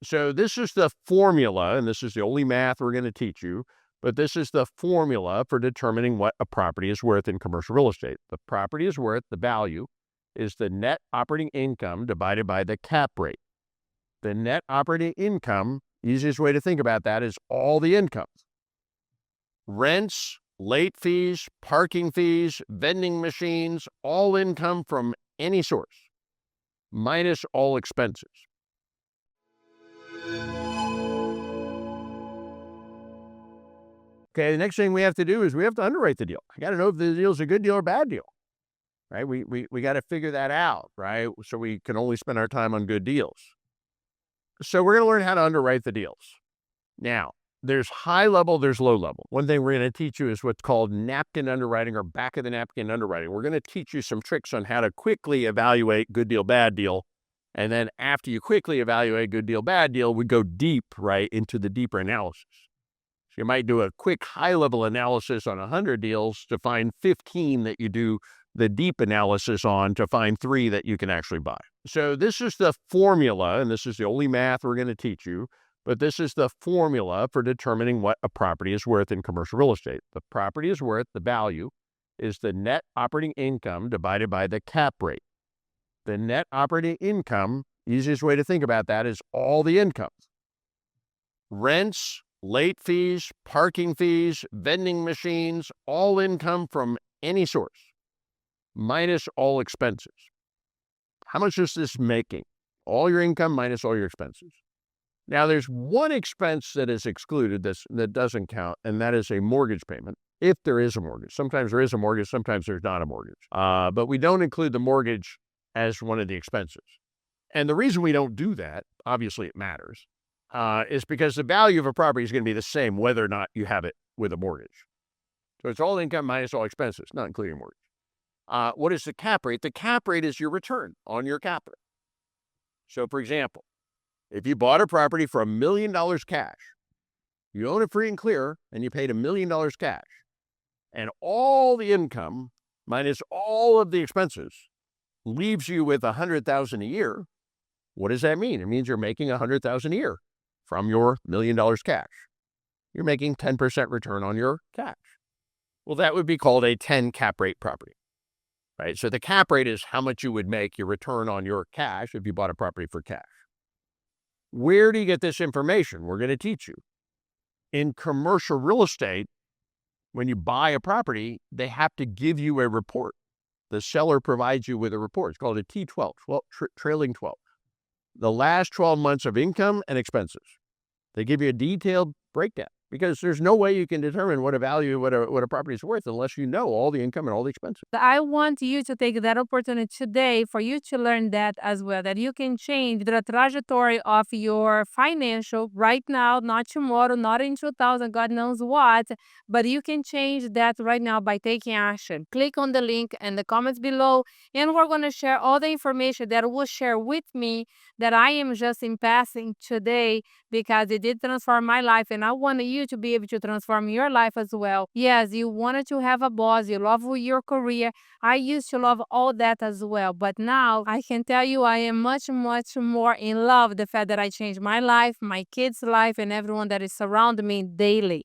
So this is the formula, and this is the only math we're going to teach you, but this is the formula for determining what a property is worth in commercial real estate. The property is worth, the value, is the net operating income divided by the cap rate. The net operating income, easiest way to think about that is all the incomes. Rents, late fees, parking fees, vending machines, all income from any source, minus all expenses. Okay, the next thing we have to do is we have to underwrite the deal. I got to know if the deal is a good deal or bad deal, right? We got to figure that out, right? So we can only spend our time on good deals. So we're going to learn how to underwrite the deals. Now, there's high level, there's low level. One thing we're going to teach you is what's called napkin underwriting or back-of-the-napkin underwriting. We're going to teach you some tricks on how to quickly evaluate good deal, bad deal. And then after you quickly evaluate good deal, bad deal, we go deep, right, into the deeper analysis. So you might do a quick high-level analysis on 100 deals to find 15 that you do the deep analysis on to find 3 that you can actually buy. So this is the formula, and this is the only math we're going to teach you, but this is the formula for determining what a property is worth in commercial real estate. The property is worth, the value, is the net operating income divided by the cap rate. The net operating income, easiest way to think about that is all the incomes. Rents, late fees, parking fees, vending machines, all income from any source, minus all expenses. How much is this making? All your income minus all your expenses. Now, there's one expense that is excluded that doesn't count, and that is a mortgage payment, if there is a mortgage. Sometimes there is a mortgage, sometimes there's not a mortgage. But we don't include the mortgage as one of the expenses. And the reason we don't do that, obviously it matters, is because the value of a property is going to be the same whether or not you have it with a mortgage. So it's all income minus all expenses, not including mortgage. What is the cap rate? The cap rate is your return on your capital. So, for example, if you bought a property for $1 million cash, you own it free and clear, and you paid $1 million cash, and all the income minus all of the expenses leaves you with $100,000 a year. What does that mean? It means you're making $100,000 a year from your $1 million cash. You're making 10% return on your cash. Well, that would be called a 10 cap rate property, right? So the cap rate is how much you would make your return on your cash if you bought a property for cash. Where do you get this information? We're going to teach you. In commercial real estate, when you buy a property, they have to give you a report. The seller provides you with a report. It's called a T12, trailing 12. The last 12 months of income and expenses. They give you a detailed breakdown because there's no way you can determine what a property is worth unless you know all the income and all the expenses. I want you to take that opportunity today for you to learn that as well, that you can change the trajectory of your financial right now, not tomorrow, not in 2000, God knows what, but you can change that right now by taking action. Click on the link in the comments below, and we're going to share all the information that we'll share with me that I am just in passing today because it did transform my life, and I want you to be able to transform your life as well. Yes, you wanted to have a boss, you love your career. I used to love all that as well, but now I can tell you I am much, much more in love with the fact that I changed my life, my kids' life, and everyone that is surrounding me daily.